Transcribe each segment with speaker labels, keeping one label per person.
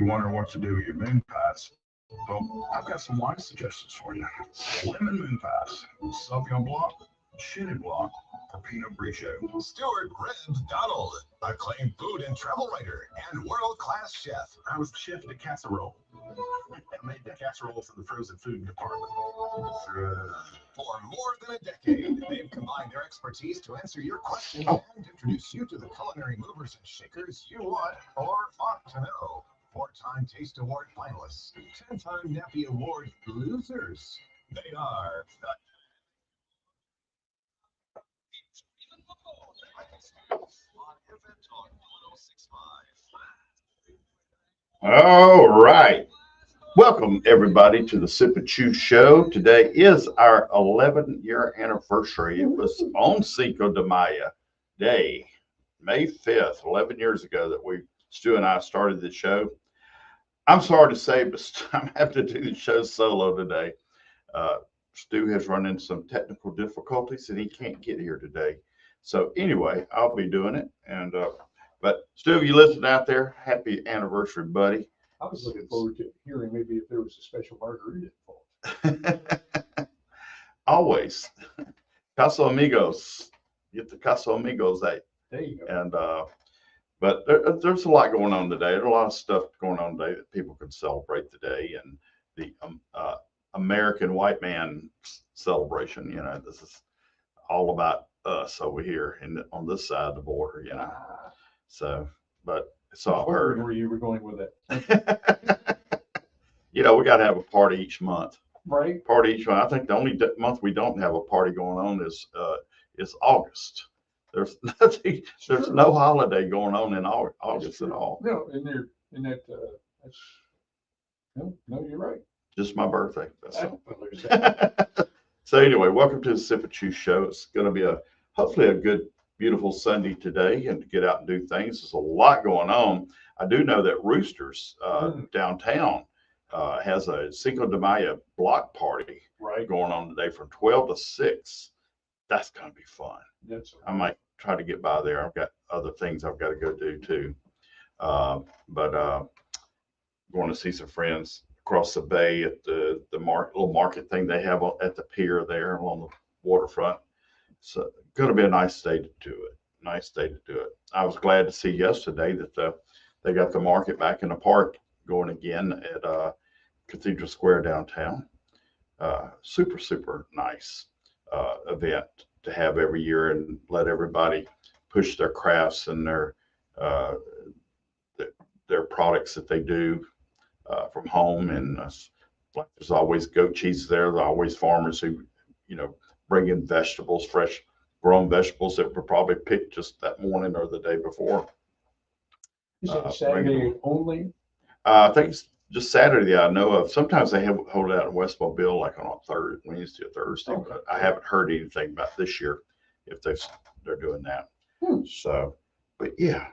Speaker 1: wondering what to do with your moon pies, well, I've got some wine suggestions for you. Lemon moon pies, Sauvignon Blanc, Chenin Blanc, or Pinot Grigio.
Speaker 2: Stuart Rand Donald, acclaimed food and travel writer and world-class chef.
Speaker 1: I was the chef at a casserole. I made the casserole for the frozen food department.
Speaker 2: For more than a decade, they've combined their expertise to answer your questions and introduce you to the culinary movers and shakers you want or ought to know. 4-time Taste Award finalists, 10-time Nappy Award losers. They are
Speaker 3: All right. Welcome, everybody, to the Sip and Chew Show. Today is our 11-year anniversary. It was on Cinco de Mayo Day, May 5th, 11 years ago that Stu and I started the show. I'm sorry to say, but I'm having to do the show solo today. Stu has run into some technical difficulties and he can't get here today. So anyway, I'll be doing it. And but Stu, if you listen out there, happy anniversary, buddy.
Speaker 4: I was looking forward to hearing maybe if there was a special margarita involved.
Speaker 3: Always. Caso Amigos. Get the Caso Amigos out.
Speaker 4: There you go.
Speaker 3: And but there's a lot going on today. There's a lot of stuff going on today that people can celebrate today, and the American white man celebration. You know, this is all about us over here on this side of the border. You know, so but it's all heard.
Speaker 4: Where you were going with it?
Speaker 3: You know, we got to have a party each month.
Speaker 4: Right.
Speaker 3: Party each month. I think the only month we don't have a party going on is August. There's nothing. There's no holiday going on in August at all.
Speaker 4: No, that's no, you're right.
Speaker 3: Just my birthday. That's all.
Speaker 4: Well,
Speaker 3: So anyway, welcome to the Sip and Chew Show. It's going to be hopefully a good, beautiful Sunday today, and to get out and do things. There's a lot going on. I do know that Roosters downtown has a Cinco de Mayo block party going on today from 12 to 6. That's going to be fun. I might try to get by there. I've got other things I've got to go do too. But going to see some friends across the bay at the little market thing they have at the pier there along the waterfront. So going to be a nice day to do it. Nice day to do it. I was glad to see yesterday that they got the market back in the park going again at Cathedral Square downtown. Super nice event to have every year, and let everybody push their crafts and their products that they do from home. And like there's always goat cheese there. There's always farmers who, bring in vegetables, fresh grown vegetables that were probably picked just that morning or the day before.
Speaker 4: Is it Saturday only?
Speaker 3: I think it's just Saturday I know of. Sometimes they hold it out in West Mobile, like on a Wednesday or Thursday, but I haven't heard anything about this year if they're doing that. So, but yeah,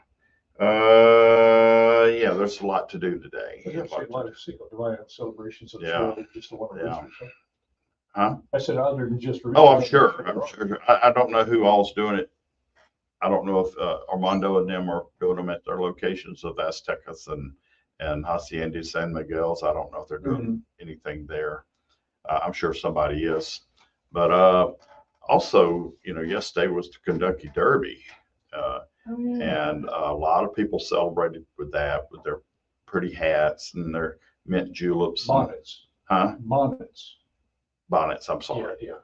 Speaker 3: there's a lot to do today.
Speaker 4: There's actually a lot of Cinco de Mayo celebrations of just the one
Speaker 3: Yeah.
Speaker 4: Roosters.
Speaker 3: Huh?
Speaker 4: I said other than just
Speaker 3: Oh, I'm sure. I don't know who all's doing it. I don't know if Armando and them are doing them at their locations of Aztecas and Hacienda San Miguel's. I don't know if they're doing anything there. I'm sure somebody is. But also, yesterday was the Kentucky Derby. And a lot of people celebrated with that, with their pretty hats and their mint juleps.
Speaker 4: Bonnets.
Speaker 3: Bonnets, I'm sorry.
Speaker 4: Yeah.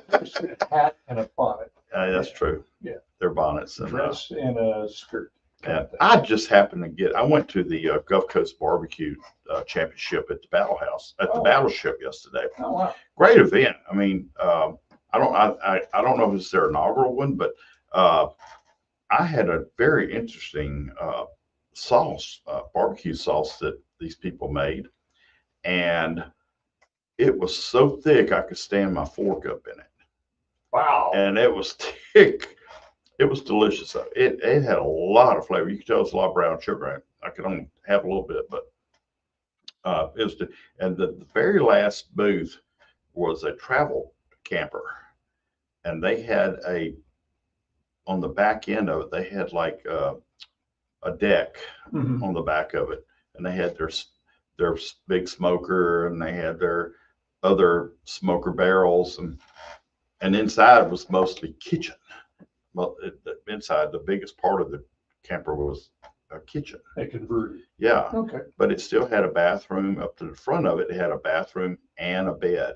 Speaker 4: There's a hat and a bonnet.
Speaker 3: That's true.
Speaker 4: Yeah.
Speaker 3: They're bonnets. And,
Speaker 4: dress and a skirt.
Speaker 3: And I just happened to I went to the Gulf Coast Barbecue Championship at the Battleship yesterday.
Speaker 4: Oh, wow.
Speaker 3: Great event. I mean, I don't know if it's their inaugural one, but I had a very interesting sauce, barbecue sauce that these people made, and it was so thick I could stand my fork up in it.
Speaker 4: Wow. And
Speaker 3: it was thick. It was delicious. It had a lot of flavor. You could tell it's a lot of brown sugar. I could only have a little bit, but it was. And the very last booth was a travel camper, and they had on the back end of it, they had like a deck on the back of it, and they had their big smoker, and they had their other smoker barrels, and inside was mostly kitchen. Well, inside the biggest part of the camper was a kitchen.
Speaker 4: They converted.
Speaker 3: Yeah,
Speaker 4: Okay.
Speaker 3: but it still had a bathroom up to the front of it. It had a bathroom and a bed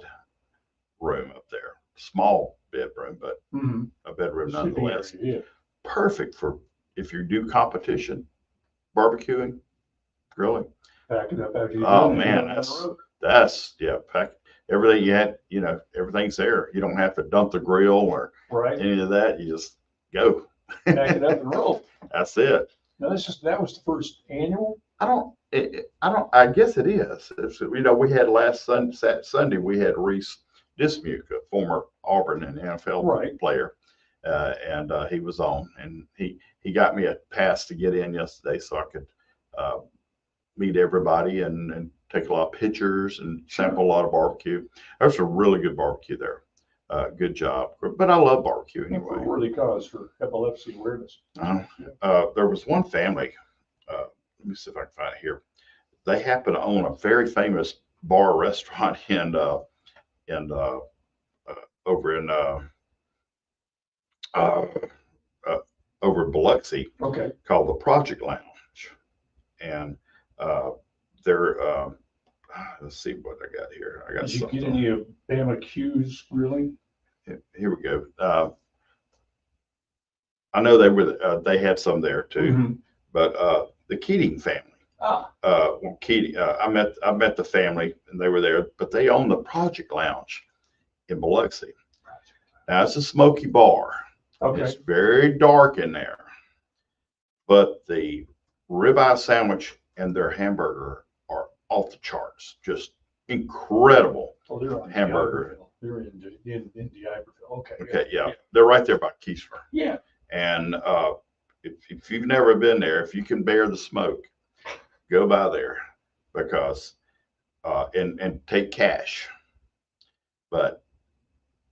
Speaker 3: room up there. Small bedroom, but a bedroom nonetheless.
Speaker 4: Yeah.
Speaker 3: Perfect for if you do competition, barbecuing, grilling.
Speaker 4: Pack it up after you
Speaker 3: Oh
Speaker 4: do it,
Speaker 3: man,
Speaker 4: and go
Speaker 3: that's yeah, pack everything you had, everything's there. You don't have to dump the grill or
Speaker 4: right.
Speaker 3: any of that. You just go.
Speaker 4: Pack it up and roll.
Speaker 3: That's it.
Speaker 4: Now that was the first annual.
Speaker 3: I guess it is. We had last Sunday, we had Reese Dismuke, a former Auburn and NFL player. And he was on, and he got me a pass to get in yesterday so I could meet everybody and take a lot of pictures and sample a lot of barbecue. There's a really good barbecue there. Good job. But I love barbecue anyway.
Speaker 4: For a worthy cause for epilepsy awareness.
Speaker 3: There was one family, let me see if I can find it here. They happen to own a very famous bar restaurant over in over in Biloxi, called the Project Lounge, and they're let's see what I got here. I got.
Speaker 4: Did you get any of Bama Q's grilling?
Speaker 3: Here we go. I know they had some there too, but the Keating family. Keating. I met the family, and they were there, but they own the Project Lounge in Biloxi. Now it's a smoky bar. It's very dark in there, but the ribeye sandwich and their hamburger are off the charts. Just incredible hamburger.
Speaker 4: They're in D'Iberville.
Speaker 3: Okay, yeah. They're right there by Keesler.
Speaker 4: Yeah.
Speaker 3: And if you've never been there, if you can bear the smoke, go by there because and take cash. But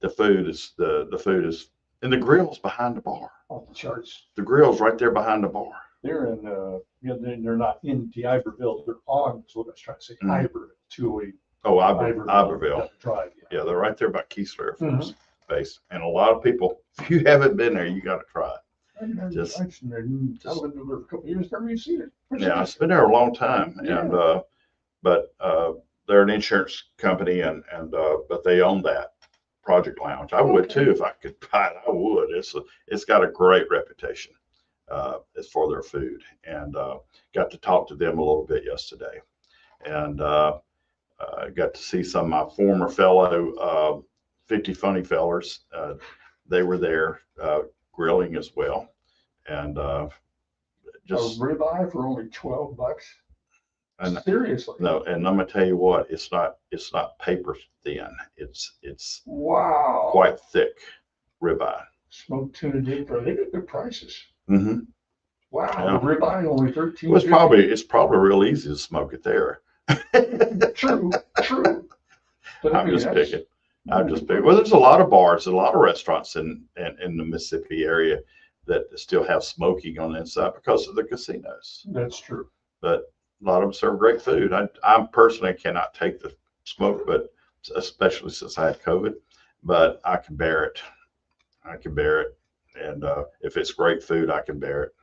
Speaker 3: the food is and the grill's behind the bar.
Speaker 4: Off the charts.
Speaker 3: The grill's right there behind the bar.
Speaker 4: They're in they're not in D'Iberville. They're on. That's what I was trying to say. Iberville, 208.
Speaker 3: Oh, Iberville.
Speaker 4: Drive.
Speaker 3: Yeah, they're right there by Keesler Air Force Base. And a lot of people, if you haven't been there, you got to try it.
Speaker 4: I've been there for a couple of years. Never even seen it.
Speaker 3: Yeah, it's been there a long time, and but they're an insurance company, and but they own that Project Lounge. I would too if I could buy it. I would. It's got a great reputation as for their food, and got to talk to them a little bit yesterday, and got to see some of my former fellow 50 Funny Fellers. They were there grilling as well, and just
Speaker 4: a ribeye for only $12.
Speaker 3: And,
Speaker 4: seriously?
Speaker 3: No, and I'm gonna tell you what, it's not paper thin. It's
Speaker 4: wow,
Speaker 3: quite thick ribeye.
Speaker 4: Smoked tuna deep fry. They got good prices.
Speaker 3: Mm-hmm.
Speaker 4: Wow, yeah. Ribeye only $13.
Speaker 3: Well, it's probably real easy to smoke it there.
Speaker 4: True. But
Speaker 3: I'm just picking. Well, there's a lot of bars, a lot of restaurants in the Mississippi area that still have smoking on the inside because of the casinos.
Speaker 4: That's true.
Speaker 3: But a lot of them serve great food. I personally cannot take the smoke, but especially since I had COVID, but I can bear it. And if it's great food, I can bear it.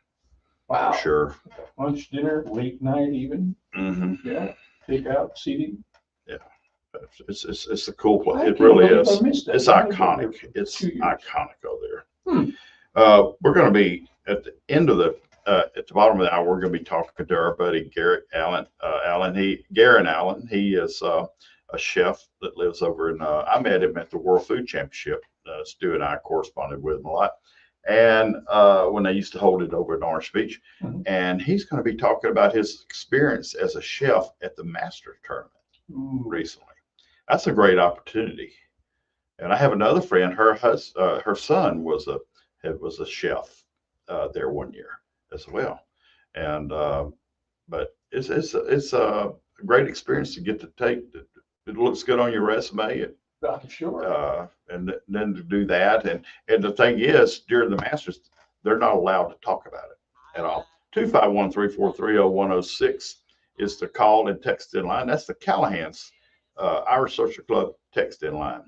Speaker 4: Wow.
Speaker 3: For sure.
Speaker 4: Lunch, dinner, late night, even.
Speaker 3: Mm-hmm.
Speaker 4: Yeah. Take out seating.
Speaker 3: Yeah. It's a cool place. It really is. It's iconic. It's iconic over there. We're going to be at the end of at the bottom of the hour. We're going to be talking to our buddy Garrett Allen. Garen Allen. He is a chef that lives over in. I met him at the World Food Championship. Stu and I corresponded with him a lot, and when they used to hold it over in Orange Beach, and he's going to be talking about his experience as a chef at the Masters tournament recently. That's a great opportunity. And I have another friend. Her son was a chef there one year as well. And but it's a great experience to get to take. It looks good on your resume.
Speaker 4: Sure.
Speaker 3: And then to do that, and the thing is, during the Masters, they're not allowed to talk about it at all. 251-343-0106 is the call and text in line. That's the Callahan's Irish Social Club text in line.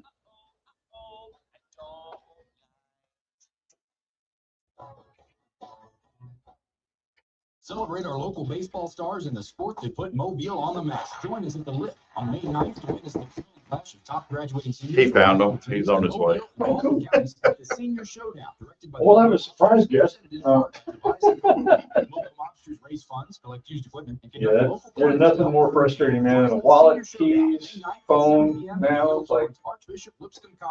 Speaker 5: Celebrate our local baseball stars in the sport that put Mobile on the map. Join us at the Lift on May 9th to witness the clash of top graduating seniors.
Speaker 3: He found him. He's on his way.
Speaker 5: The Senior Showdown, directed by
Speaker 4: Well, I'm a surprise guest.
Speaker 5: Mobile Monsters raise funds, collect used equipment, and
Speaker 4: Yeah, there's nothing more frustrating, man, than a wallet, keys, phone. Now it's like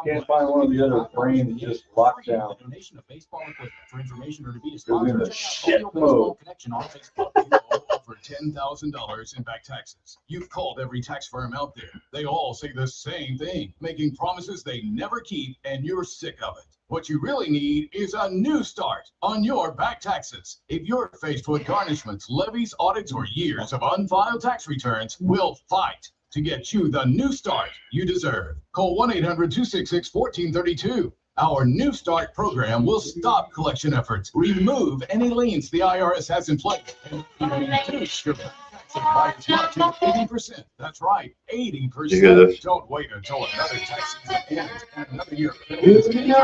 Speaker 4: can't find one of the other brains just locked down.
Speaker 5: Donation of baseball equipment. For information or to be a
Speaker 4: Goes in
Speaker 5: sponsor,
Speaker 4: the
Speaker 5: check
Speaker 4: shit
Speaker 5: out Mobile
Speaker 4: mode.
Speaker 5: Connection on Facebook.
Speaker 2: You owe over $10,000 in back taxes. You've called every tax firm out there. They all say the same thing, making promises they never keep, and you're sick of it. What you really need is a new start on your back taxes. If you're faced with garnishments, levies, audits, or years of unfiled tax returns, we'll fight to get you the new start you deserve. Call 1-800-266-1432. Our New Start program will stop collection efforts, remove any liens the IRS has in place, and reduce your tax by as much as 80%. That's right, 80%.
Speaker 3: You hear this?
Speaker 2: Don't wait until another tax season ends and another year. If you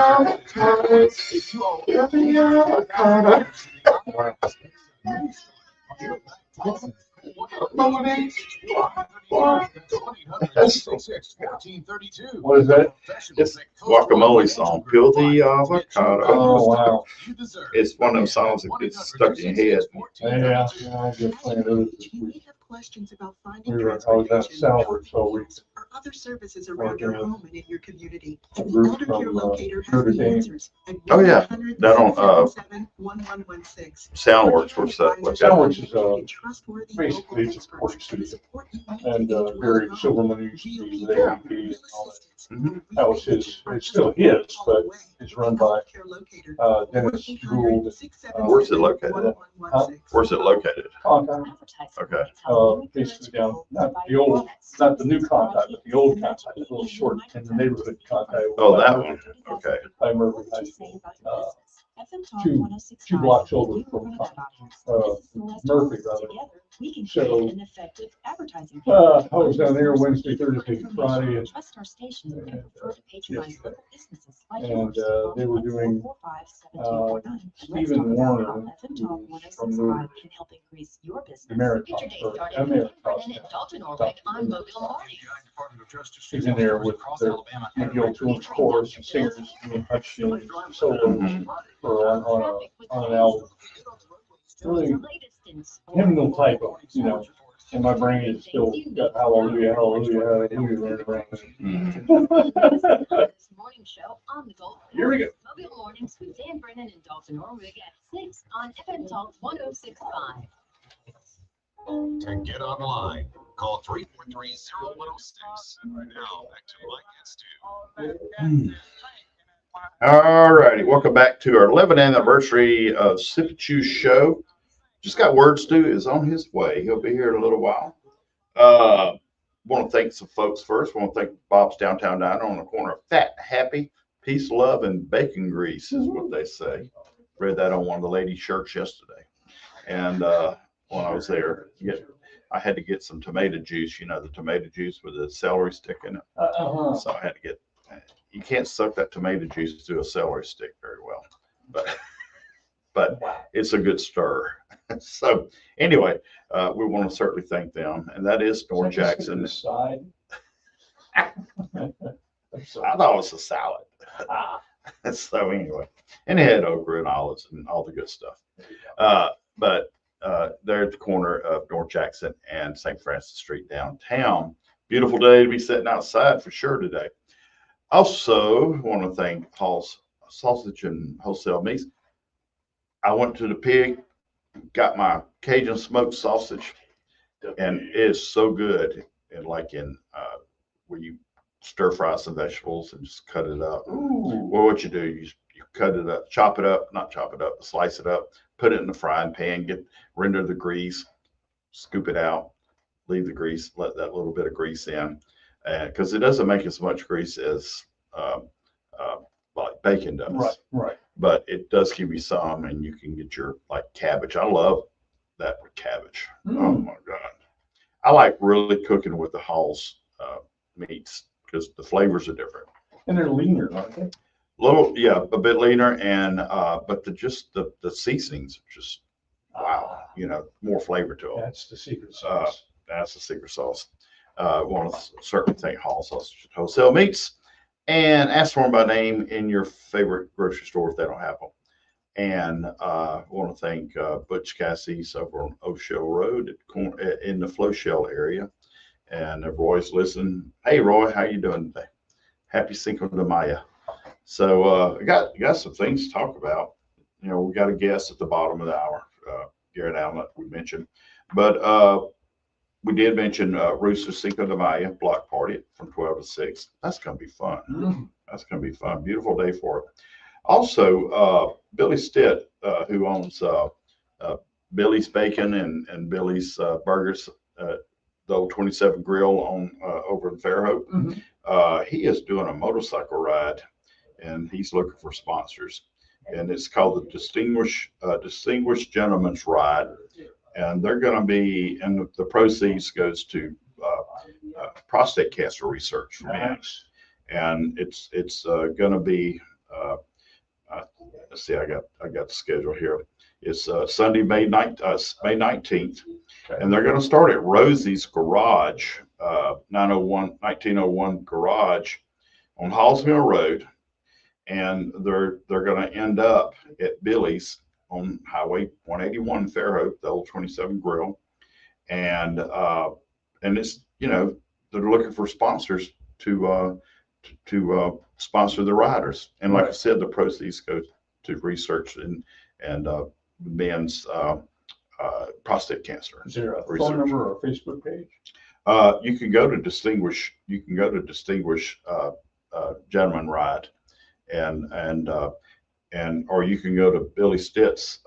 Speaker 2: owe
Speaker 4: What is that?
Speaker 3: It's guacamole song. Peel the avocado.
Speaker 4: Oh, wow.
Speaker 3: It's one of them songs that gets stuck in your head.
Speaker 4: Yeah, I just playing those this
Speaker 6: If you
Speaker 4: week.
Speaker 6: have questions about finding
Speaker 4: I was at
Speaker 6: transportation,
Speaker 4: Salvage all week.
Speaker 6: or other services around your
Speaker 4: Working
Speaker 6: home and in your community,
Speaker 4: a
Speaker 6: the
Speaker 4: group
Speaker 6: Elder Care
Speaker 4: from,
Speaker 6: Locator has
Speaker 4: Notre
Speaker 6: the
Speaker 4: Dame.
Speaker 6: answers at
Speaker 3: Oh, yeah.
Speaker 6: 1-800-677-1116.
Speaker 3: That on, Soundworks, what's that? What's that?
Speaker 4: Soundworks is
Speaker 6: Trustworthy
Speaker 4: basically
Speaker 6: local
Speaker 4: it's a support
Speaker 6: experts
Speaker 4: studio.
Speaker 6: support you
Speaker 4: And
Speaker 6: to age
Speaker 4: Barry
Speaker 6: well.
Speaker 4: Silverman used to be
Speaker 6: GOP
Speaker 4: the AVP and all that.
Speaker 3: Mhm.
Speaker 4: That was his, it's still his, but it's run by Dennis Gould.
Speaker 3: Where's it located? Where's it located?
Speaker 4: Contact.
Speaker 3: Okay.
Speaker 4: Basically down, not the old, not the new contact, but the old contact, a little short in the neighborhood contact.
Speaker 3: Oh, that one. Okay.
Speaker 4: By Murphy High School. Two blocks over from Murphy, rather. So, I was down there Wednesday, Thursday, Friday, and and they were doing Stephen Warner from the American. He's in there with the McGill Tools chorus and singers and Hutchins solos for on an album. Really hymnal type of, and my brain is still got hallelujah, hallelujah, hallelujah running around.
Speaker 7: Morning show on the Gold.
Speaker 4: Here we go.
Speaker 7: Mobile Mornings with Dan Brennan and Dalton Orwig at 6 on FM Talk 106.5.
Speaker 2: to get online. Call 343-0106. Now back to Mike and Stu.
Speaker 3: All righty. Welcome back to our 11th anniversary of Sip and Chew show. Just got word Stu is on his way. He'll be here in a little while. Want to thank some folks first. Want to thank Bob's Downtown Diner on the corner of Fat, Happy, Peace, Love, and Bacon Grease is what they say. Read that on one of the ladies' shirts yesterday. And when I was there, I had to get some tomato juice, the tomato juice with the celery stick in it. So I had to get, you can't suck that tomato juice through a celery stick very well, but it's a good stir. So anyway, we want to certainly thank them, and that is North Jackson. I thought it was a salad. So anyway, and it had okra and olives and all the good stuff. But they're at the corner of North Jackson and St. Francis Street downtown. Beautiful day to be sitting outside for sure today. Also, want to thank Paul's Sausage and Wholesale Meats. I went to the pig, got my Cajun smoked sausage, and it's so good. And like where you stir fry some vegetables and just cut it up. Well, what you do, you cut it up, slice it up, put it in the frying pan, render the grease, scoop it out, leave the grease, let that little bit of grease in, because it doesn't make as much grease as like bacon does.
Speaker 4: Right.
Speaker 3: But it does give you some, and you can get your cabbage. I love that with cabbage. Oh my God. I like really cooking with the Hall's meats because the flavors are different.
Speaker 4: And they're leaner, aren't they?
Speaker 3: Little, yeah, a bit leaner, and but the seasonings are just wow, more flavor to them.
Speaker 4: That's the secret sauce.
Speaker 3: That's the secret sauce. Want to certainly thank Hall Sausage and Wholesale Meats, and ask for them by name in your favorite grocery store if they don't have them. And want to thank Butch Cassie's over on O'Shell Road in the Floshell area. And if Roy's listening, hey Roy, how you doing today? Happy Cinco de Mayo. So I got some things to talk about. We got a guest at the bottom of the hour, Garrett Allen, that we mentioned, but we did mention Rooster Cinco de Mayo block party from 12 to 6. That's gonna be fun.
Speaker 4: Mm-hmm.
Speaker 3: That's gonna be fun. Beautiful day for it. Also, Billy Stitt, who owns Billy's Bacon and Billy's Burgers, the old 27 Grill on over in Fairhope.
Speaker 4: Mm-hmm.
Speaker 3: He is doing a motorcycle ride, and he's looking for sponsors. And it's called the Distinguished Gentleman's Ride, and they're going to be, and the proceeds goes to prostate cancer research for men. And it's going to be. Let's see, I got the schedule here. It's Sunday, May 19th, and they're going to start at Rosie's Garage, 1901 Garage on Hallsville Road, and they're going to end up at Billy's on Highway 181 Fairhope, the old 27 Grill, and it's they're looking for sponsors to sponsor the riders, and like I said, the proceeds go to research and men's prostate cancer.
Speaker 4: Is there a
Speaker 3: research.
Speaker 4: phone number or a Facebook page?
Speaker 3: You can go to Distinguish Gentleman Ride, and or you can go to Billy Stitt's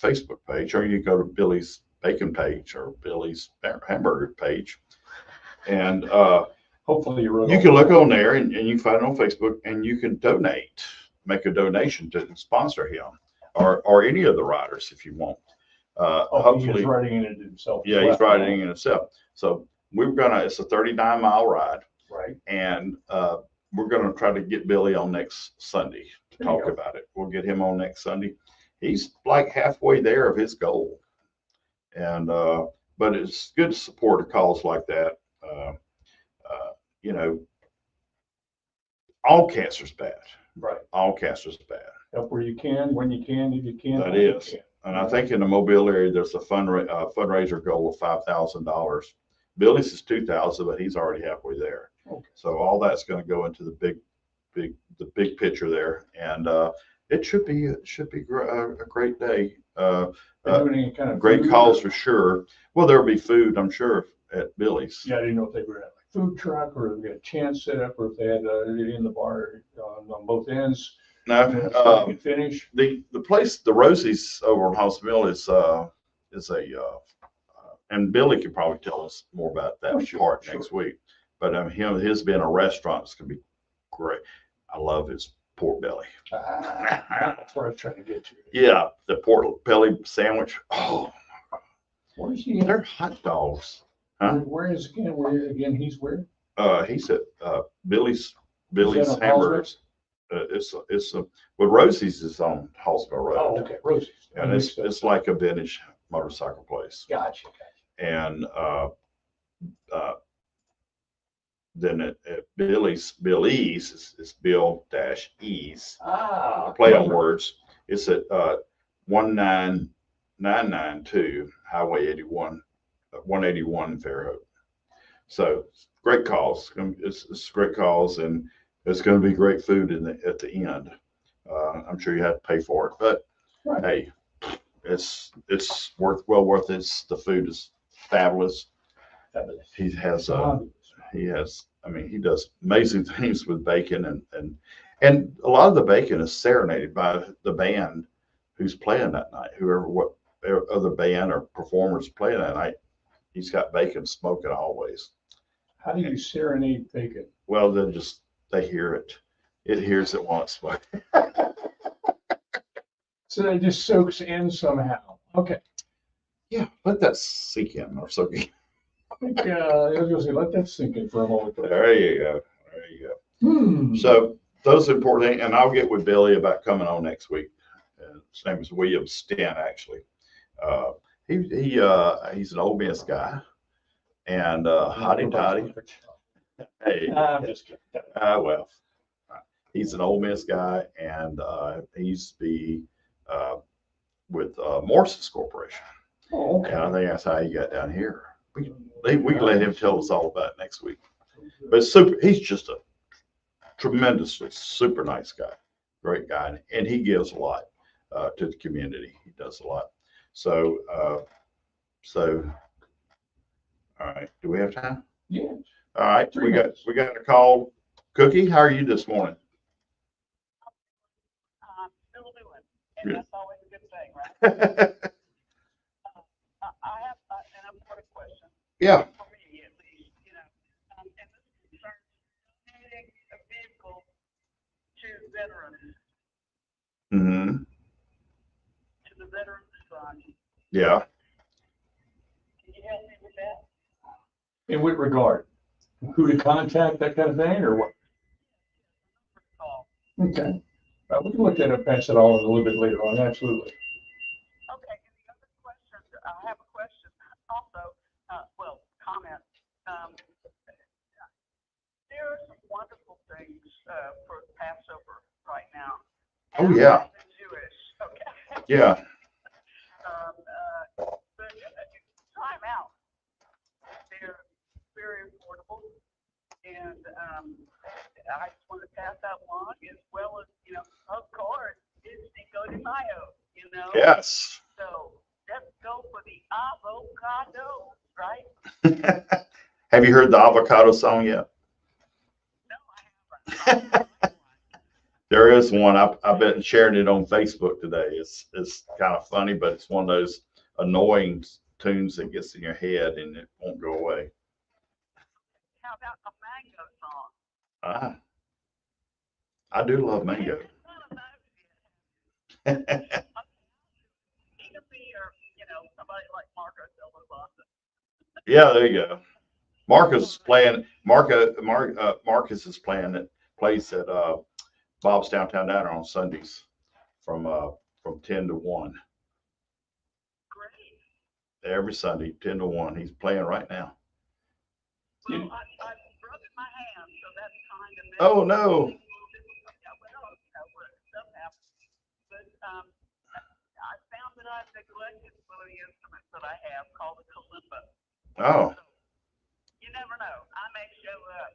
Speaker 3: Facebook page, or you can go to Billy's Bacon page or Billy's Hamburger page, and
Speaker 4: hopefully
Speaker 3: you can look on there and you can find it on Facebook, and you can make a donation to sponsor him or any of the riders if you want. Hopefully
Speaker 4: he's writing it himself.
Speaker 3: Yeah, he's writing it himself. So it's a 39-mile ride.
Speaker 4: Right.
Speaker 3: And we're gonna try to get Billy on next Sunday to talk about it. We'll get him on next Sunday. He's like halfway there of his goal. And but it's good to support a cause like that. All cancer's bad.
Speaker 4: Right.
Speaker 3: All cancer's bad.
Speaker 4: Help where you can, when you can, if you can.
Speaker 3: That is. And I think in the Mobile area, there's a fundraiser goal of $5,000. Billy's is $2,000, but he's already halfway there.
Speaker 4: Okay.
Speaker 3: So all that's going to go into the big picture there, and it should be a great day.
Speaker 4: Doing any kind of
Speaker 3: great cause for sure. Well, there'll be food, I'm sure, at Billy's.
Speaker 4: Yeah, I didn't know if they were at like food truck or if they had a chance set up or if they had it in the bar on both ends.
Speaker 3: No,
Speaker 4: finish.
Speaker 3: The place, the Rosie's over on House Mill is a and Billy can probably tell us more about that part next week. But his being a restaurant is gonna be great. I love his pork belly.
Speaker 4: That's where I was trying to get you.
Speaker 3: Yeah, the pork belly sandwich. Oh,
Speaker 4: where's he?
Speaker 3: They're hot dogs. Huh?
Speaker 4: Where is again? Where again? He's where?
Speaker 3: He's at Billy's Hamburgers. Well, Rosie's is on Hallsville Road.
Speaker 4: Oh, okay, Rosie's.
Speaker 3: And it's like a vintage motorcycle place.
Speaker 4: Gotcha.
Speaker 3: And then at Billy's is Bill-E's. Play on words. It's at 19992 Highway 181 in Fairhope. So great cause. It's a great cause, and it's going to be great food at the end. I'm sure you have to pay for it, but hey, it's well worth it. The food is fabulous. He does amazing things with bacon, and a lot of the bacon is serenaded by the band who's playing that night. What other band or performers playing that night, he's got bacon smoking always.
Speaker 4: How do you serenade bacon?
Speaker 3: Well, they hear it. It hears it once.
Speaker 4: So it just soaks in somehow. Okay.
Speaker 3: Yeah, let that sink in or soak in.
Speaker 4: I was gonna say, let that sink in for a moment.
Speaker 3: There you go. There you go.
Speaker 4: Hmm.
Speaker 3: So those are important things, and I'll get with Billy about coming on next week. His name is William Stent, actually. Uh, he's an Ole Miss guy, and hotty toddy. Hey,
Speaker 4: I'm just kidding.
Speaker 3: well, he's an Ole Miss guy, and he used to be with Morris's Corporation.
Speaker 4: Oh, okay.
Speaker 3: And I think that's how he got down here. We can let him tell us all about it next week. But he's just a tremendously super nice guy, great guy, and he gives a lot to the community. He does a lot. So, all right. Do we have time?
Speaker 4: Yeah.
Speaker 3: All right.
Speaker 4: 3
Speaker 3: We
Speaker 4: minutes.
Speaker 3: got a call. Cookie, how are you this morning?
Speaker 8: Still doing, and
Speaker 3: Good.
Speaker 8: that's always a good thing, right? I have an important question.
Speaker 3: Yeah.
Speaker 8: For me, at least, and this concerns donating a vehicle to veterans,
Speaker 3: Mm-hmm.
Speaker 8: to the Veterans Fund.
Speaker 3: Yeah.
Speaker 8: Can you help me with that?
Speaker 4: In what regard? Who to contact, that kind of thing, or what?
Speaker 8: Call.
Speaker 4: Okay. We can look at it, pass it on a little bit later on, absolutely.
Speaker 8: Okay, and the other question, I have a question also, comment. There are some wonderful things for Passover right now.
Speaker 3: Oh, yeah.
Speaker 8: I'm Jewish, okay?
Speaker 3: Yeah.
Speaker 8: But time out. They're very affordable, and I just want to pass that along, as well as, of course, it's Cinco de Mayo,
Speaker 3: Yes.
Speaker 8: So let's go for the avocado, right?
Speaker 3: Have you heard the avocado song yet?
Speaker 8: No, I haven't.
Speaker 3: There is one. I've been sharing it on Facebook today. It's kind of funny, but it's one of those annoying tunes that gets in your head and it won't go away.
Speaker 8: How about a mango song?
Speaker 3: I do love mango.
Speaker 8: He could be, or somebody like Marcos Boston.
Speaker 3: Yeah, there you go. Marcus is playing. Marcus is playing. That plays at Bob's Downtown Diner on Sundays from 10 to 1.
Speaker 8: Great.
Speaker 3: Every Sunday, 10 to 1. He's playing right now.
Speaker 8: Well, I broke my hand, so that's kind of.
Speaker 3: Oh no.
Speaker 8: Stuff happens. But I found that I've neglected one of the instruments that I have called the kalimba.
Speaker 3: Oh.
Speaker 8: So, you never know. I may show up.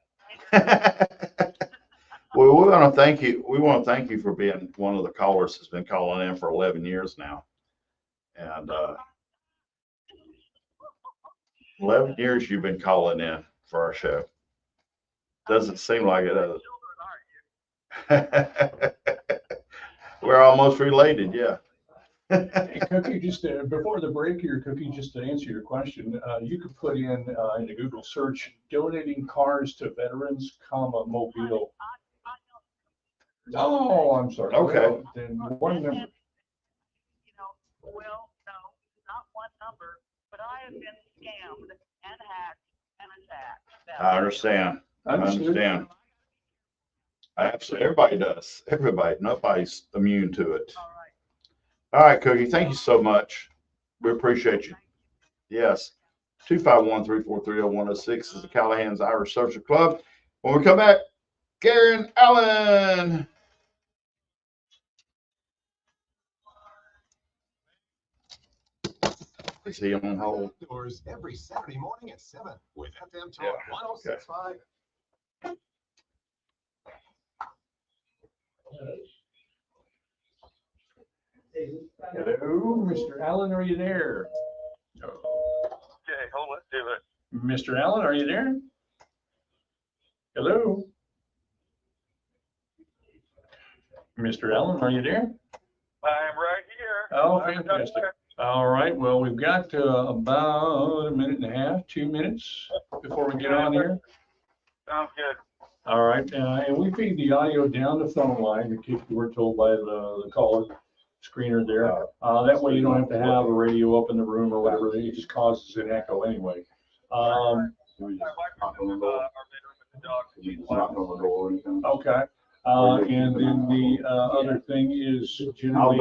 Speaker 3: Well, we want to thank you. We want to thank you for being one of the callers that's been calling in for 11 years now. And 11 years you've been calling in for our show. Doesn't seem like it, does it? We're almost related, yeah.
Speaker 4: Hey, Cookie, just before the break here, Cookie, just to answer your question, you could put in the Google search, donating cars to veterans, Mobile. Oh, I'm sorry.
Speaker 3: Okay.
Speaker 4: Well, then one number.
Speaker 8: Well, no, not one number, but I have been scammed and hacked and attacked.
Speaker 3: I understand. I understand. Absolutely. Everybody does. Everybody. Nobody's immune to it.
Speaker 8: All right.
Speaker 3: All right, Cookie. Thank you so much. We appreciate you. Yes. 251-343-0106 is the Callahan's Irish Social Club. When we come back, Karen Allen. Is he on hold?
Speaker 2: Doors every Saturday morning at 7 with FM Talk 1065.
Speaker 4: Hello, Mr. Allen, are you there?
Speaker 9: Okay, hold on, let's do it.
Speaker 4: Mr. Allen, are you there? Hello? Mr. Allen, are you there?
Speaker 9: I'm right here.
Speaker 4: Oh, fantastic. All right, well, we've got about a minute and a half, 2 minutes before we get on here.
Speaker 9: Sounds good.
Speaker 4: All right, and we feed the audio down the phone line in case you were told by the caller screener there. That way you don't have to have a radio up in the room or whatever. It just causes an echo anyway.
Speaker 9: My wife are in the bedroom with the dog. She's
Speaker 3: Knock on the door or anything.
Speaker 4: Okay. And then the other thing is generally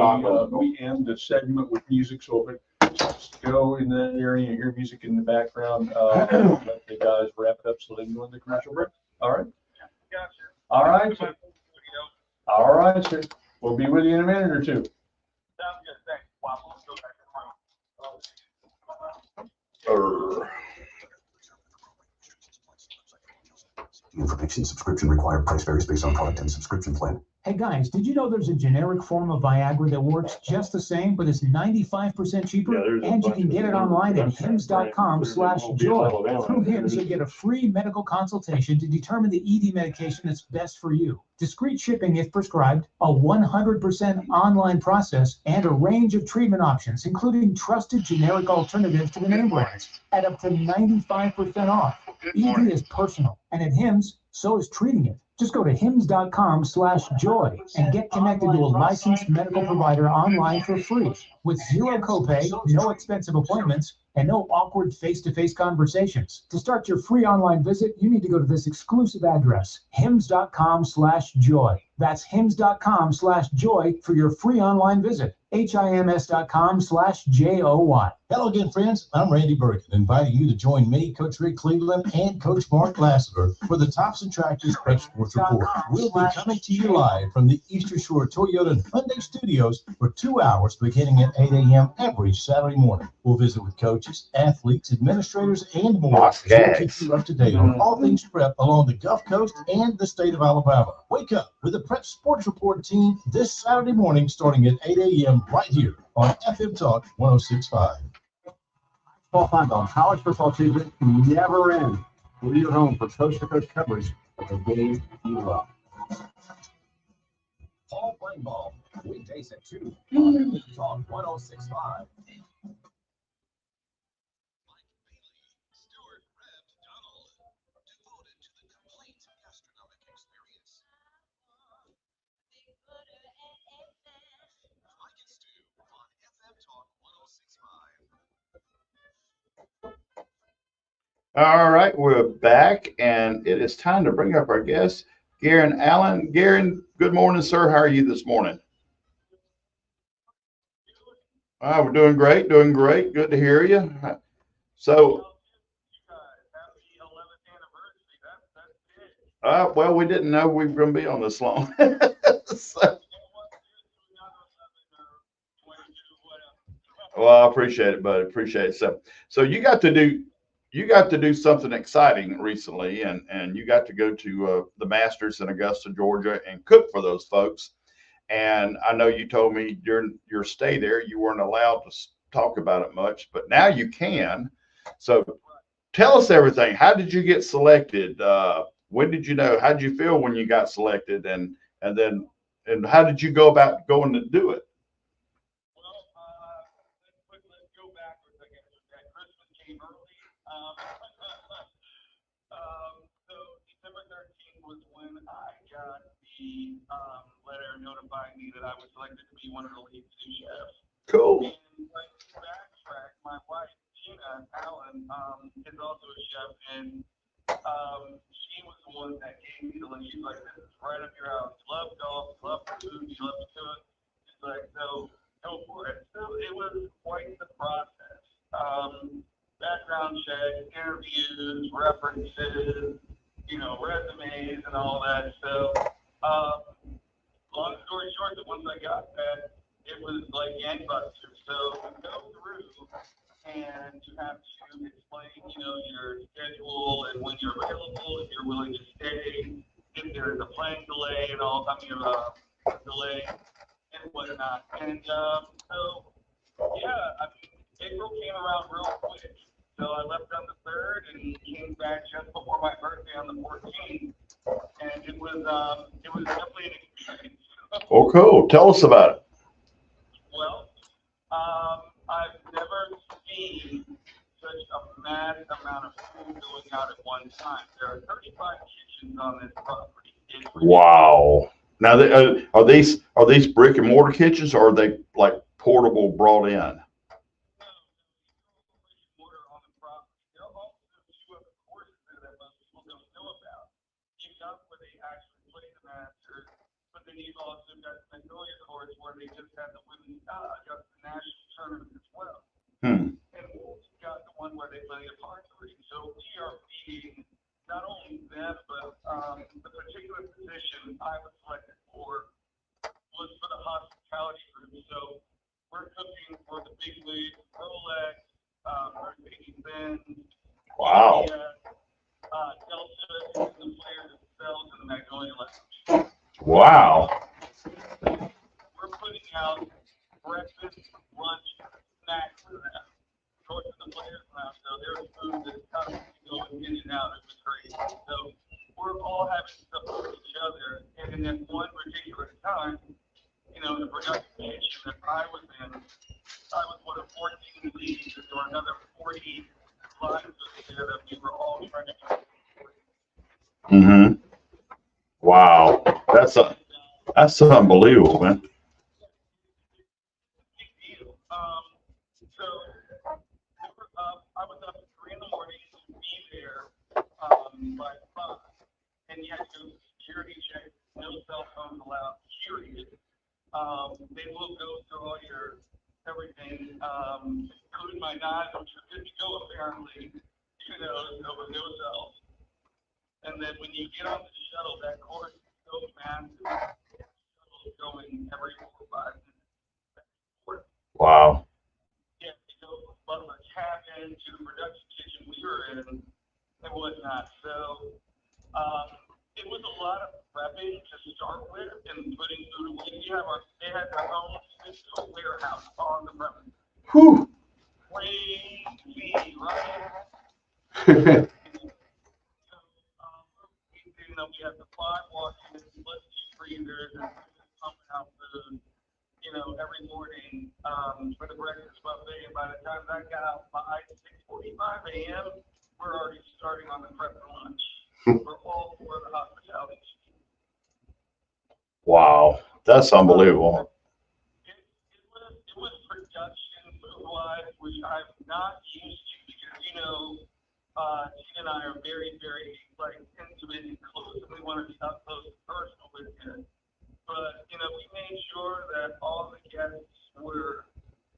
Speaker 4: we end the segment with music. So if it starts to go in that area, you hear music in the background, let the guys wrap it up so they can go in the commercial break. All right.
Speaker 9: Gotcha.
Speaker 4: All right, sir. All right, sir. We'll be with you in a minute or two.
Speaker 9: Sounds good. Thanks. Wow, let's go back to
Speaker 2: Information subscription required. Price varies based on product and subscription plan.
Speaker 10: Hey guys, did you know there's a generic form of Viagra that works just the same, but is 95% cheaper?
Speaker 4: Yeah,
Speaker 10: And you can get it online at hims.com/joy. Through Hims, you'll get a free medical consultation to determine the ED medication that's best for you. Discreet shipping if prescribed, a 100% online process, and a range of treatment options, including trusted generic alternatives to the name brands, at up to 95% off. ED is personal, and at Hims, so is treating it. Just go to hims.com/joy and get connected to a licensed medical provider online for free with zero copay, no expensive appointments, and no awkward face-to-face conversations. To start your free online visit, you need to go to this exclusive address, hims.com/joy. That's hims.com/joy for your free online visit. HIMS.com/JOY.
Speaker 11: Hello again, friends. I'm Randy Burkin, inviting you to join me, Coach Rick Cleveland, and Coach Mark Lassiter for the Thompson Tractors Prep Sports Report. We'll be coming to you live from the Eastern Shore Toyota and Hyundai Studios for 2 hours beginning at 8 a.m. every Saturday morning. We'll visit with coaches, athletes, administrators, and more. We'll keep you up to date on all things prep along the Gulf Coast and the state of Alabama. Wake up with the Prep Sports Report team this Saturday morning starting at 8 a.m. right here on FM Talk 106.5.
Speaker 12: Time on college football season never ends. We're your home for coast-to-coast coverage of the game you love.
Speaker 2: Paul Playing Ball, weekdays at 2 on FM Talk 106.5.
Speaker 3: All right, we're back, and it is time to bring up our guest, Garen Allen. Garen, good morning, sir. How are you this morning? We're doing great, doing great. Good to hear you. So, well, we didn't know we were going to be on this long. So, well, I appreciate it, buddy. Appreciate it. So you got to do something exciting recently, and you got to go to the Masters in Augusta, Georgia, and cook for those folks. And I know you told me during your stay there you weren't allowed to talk about it much, but now you can. So tell us everything. How did you get selected? When did you know? How did you feel when you got selected? And how did you go about going to do it?
Speaker 9: let's go backwards, I guess. Christmas came early. So December 13th was when I got the letter notifying me that I was selected to be one of the lead sous chefs.
Speaker 3: Cool.
Speaker 9: And like backtrack, my wife Gina Allen is also a chef, and she was the one that gave me the list. She's like, "This is right up your alley. You love golf, you love food, you love to cook." She's like, "So go for it." So it was quite the process. Background check, interviews, references, resumes and all that. So, long story short, that once I got that, it was like gangbusters. So you go through and you have to explain, your schedule and when you're available, if you're willing to stay, if there's a plane delay and all, delay and whatnot. And so, yeah, April came around real quick. So I left on the 3rd and came back just before my birthday on the 14th. And it was definitely an experience.
Speaker 3: Oh, cool. Tell us about it.
Speaker 9: Well, I've never seen such a mass amount of food going out at one time. There are 35 kitchens on this property.
Speaker 3: Wow. Now, are these brick and mortar kitchens, or are they like portable brought in?
Speaker 9: you've also got the Magnolia course where they just had the women's got the national tournament as well. And we've got the one where they play a par 3. So we are beating not only them, but the particular position I was selected for was for the hospitality group. So we're cooking for the big league, Rolex, Mercedes-Benz,
Speaker 3: Wow.
Speaker 9: Delta, and the players themselves in the Magnolia Lounge.
Speaker 3: Wow.
Speaker 9: We're putting out breakfast, lunch, snacks for them. Of course, in the players' lounge, so there's food that's constantly going in and out. It was great. So we're all having stuff for each other. And at one particular time, you know, the production kitchen that I was in, I was one of 14 leads, and there were another 40 lines there that we were all trying to
Speaker 3: Mm-hmm. Wow. That's unbelievable, man.
Speaker 9: So I was up at 3 in the morning to be there by 5, and you had to go security check, no cell phones allowed, period. They will go through all your everything, including my knives, which are good to go apparently, you know, with no cells. And then when you get on the shuttle, that course is so massive, the shuttle is going every 4 or 5 minutes.
Speaker 3: Wow.
Speaker 9: Yeah, to go from Butler Cabin to the production kitchen we were in and whatnot. So it was a lot of prepping to start with and putting food away. They had their own physical warehouse on the premise.
Speaker 3: Whew.
Speaker 9: Crazy, right? We have the 5 walk-ins, plus 2 freezers, and pumping out food, you know, every morning for the breakfast buffet. And by the time that got out by 6:45 a.m., we're already starting on the prep for lunch. We're all for the hospitality.
Speaker 3: Wow. That's unbelievable.
Speaker 9: It was production food-wise, which I'm not used to because, you know, Tina and I are very, very, like, intimate and close, and we want to be up close and personal with you. But, you know, we made sure that all the guests were,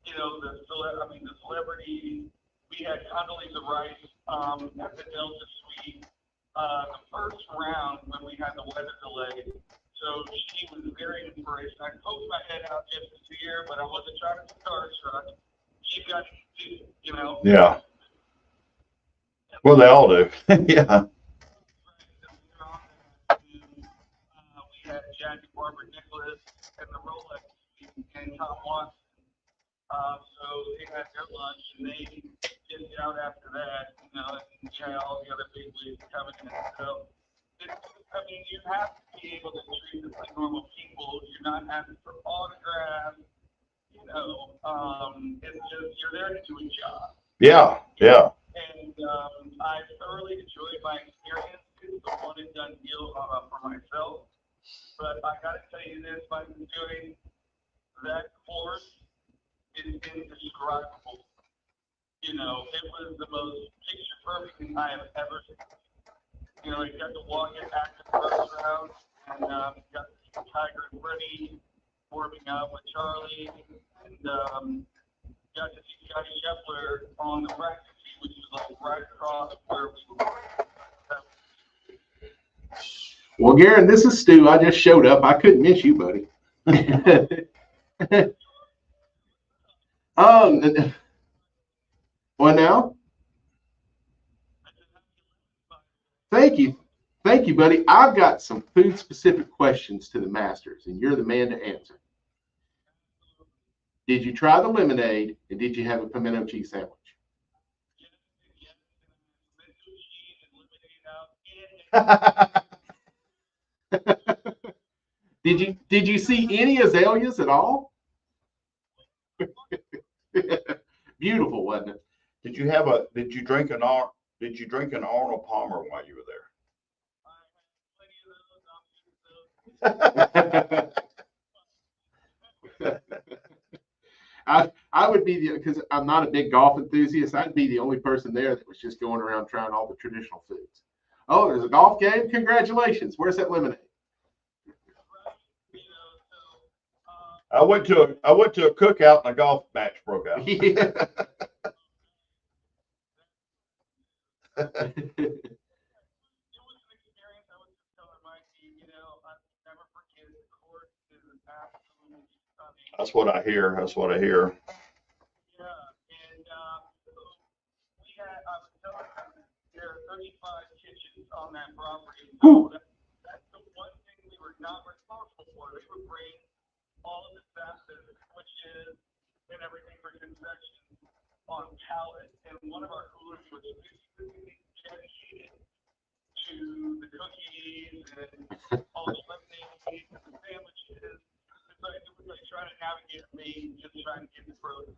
Speaker 9: you know, the celebrities. We had Condoleezza Rice at the Delta Suite the first round when we had the weather delay. So she was very inspirational. I poked my head out just to see her, but I wasn't trying to be starstruck. She got to, you know.
Speaker 3: Yeah. Well, they all do. Yeah.
Speaker 9: We had Jackie Barbara Nicholas and the Rolex and Tom Watson. So they had their lunch and they did it out after that, you know, and we had all the other big leagues coming in. So, I mean, you have to be able to treat them like normal people. You're not asking for autographs, you know. It's just, you're there to do a job.
Speaker 3: Yeah. Yeah.
Speaker 9: And I thoroughly enjoyed my experience. It's a one and done deal for myself. But I got to tell you this, by doing that course is indescribable. You know, it was the most picture perfect thing I have ever seen. You know, I got to walk it after the first round and got to see Tiger and Freddie warming up with Charlie and got to see Scotty Scheffler on the practice tee, which was like right across where we were.
Speaker 12: Well, Garen, this is Stu. I just showed up. I couldn't miss you, buddy. What now? Thank you. Thank you, buddy. I've got some food-specific questions to the Masters, and you're the man to answer. Did you try the lemonade, and did you have a pimento cheese sandwich? Did you see any azaleas at all? Beautiful, wasn't it?
Speaker 3: Did you drink an Arnold Palmer while you were there?
Speaker 12: I would be because I'm not a big golf enthusiast. I'd be the only person there that was just going around trying all the traditional foods. Oh, there's a golf game. Congratulations. Where's that lemonade?
Speaker 3: I went to a cookout and a golf match broke out.
Speaker 13: Yeah.
Speaker 3: That's what I hear. That's what I hear.
Speaker 9: I was telling them there are 35 kitchens on that property. So that's the one thing we were not responsible for. They would bring all of the stuff, the switches and everything for concessions on pallets. And one of our coolers was specifically dedicated to the cookies and all the lemonade and the sandwiches. It's like, it was like trying to navigate me, just trying to get the produce.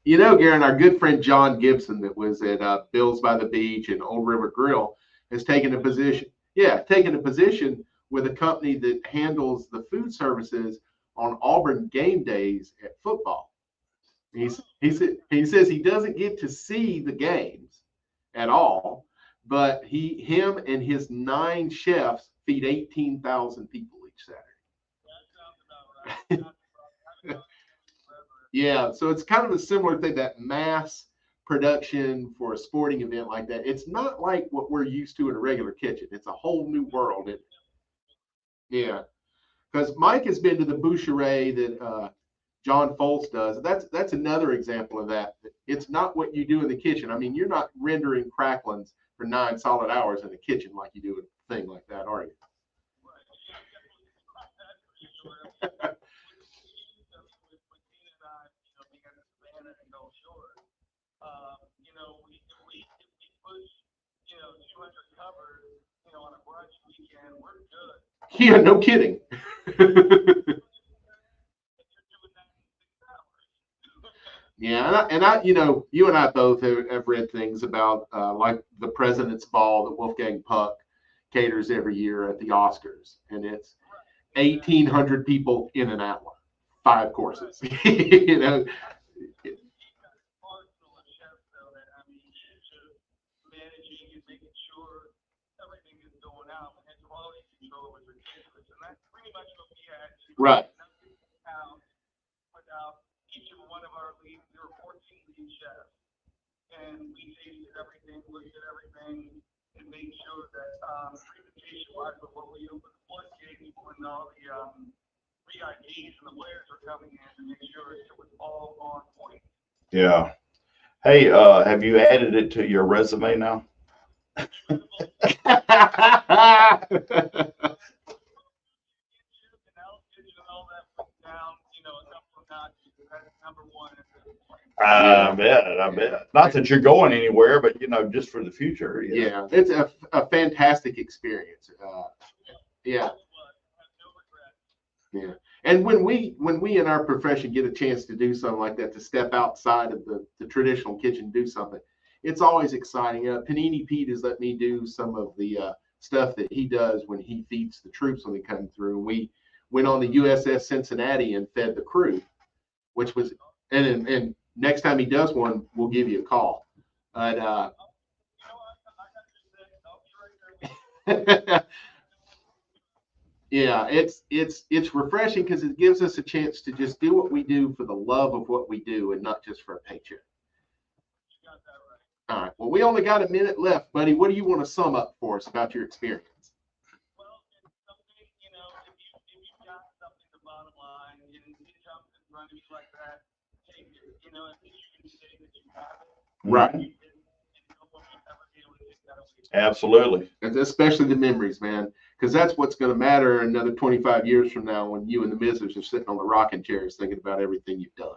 Speaker 13: You know, Garen, our good friend John Gibson that was at Bill's by the Beach and Old River Grill has taken a position. Yeah, taken a position with a company that handles the food services on Auburn game days at football. He says he doesn't get to see the games at all, but him and his 9 chefs feed 18,000 people each Saturday. Yeah, so it's kind of a similar thing, that mass production for a sporting event like that. It's not like what we're used to in a regular kitchen. It's a whole new world. Yeah, because Mike has been to the boucherie that John Foltz does. That's another example of that. It's not what you do in the kitchen. I mean, you're not rendering cracklings for 9 solid hours in the kitchen like you do a thing like that, are you? Yeah, no kidding. Yeah, and I, you know, you and I both have read things about like the President's Ball that Wolfgang Puck caters every year at the Oscars, and it's 1,800 people in an hour, 5 courses. You know. Right.
Speaker 9: Each of one of our leads, there were 14 lead chefs, and we tasted everything, looked at everything, and made sure that presentation-wise, before we opened the floodgates, when all the VIPs and the players were coming in, to make sure it was all on point.
Speaker 3: Yeah. Hey, have you added it to your resume now? I bet. Not that you're going anywhere, but you know, just for the future.
Speaker 13: Yeah, it's a fantastic experience. Yeah. Yeah. And when we in our profession get a chance to do something like that, to step outside of the traditional kitchen and do something, it's always exciting. Panini Pete has let me do some of the stuff that he does when he feeds the troops when they come through. We went on the USS Cincinnati and fed the crew, which was, and next time he does one, we'll give you a call. But yeah, it's refreshing because it gives us a chance to just do what we do for the love of what we do and not just for a paycheck. All right. Well, we only got a minute left, buddy. What do you want to sum up for us about your experience?
Speaker 9: Well, it's something, you know, if you got something, the bottom line, and it comes in front of you like that, take it. You know, if you can say that you have it.
Speaker 3: Right. Absolutely.
Speaker 13: And especially the memories, man, because that's what's going to matter another 25 years from now when you and the missus are sitting on the rocking chairs thinking about everything you've done.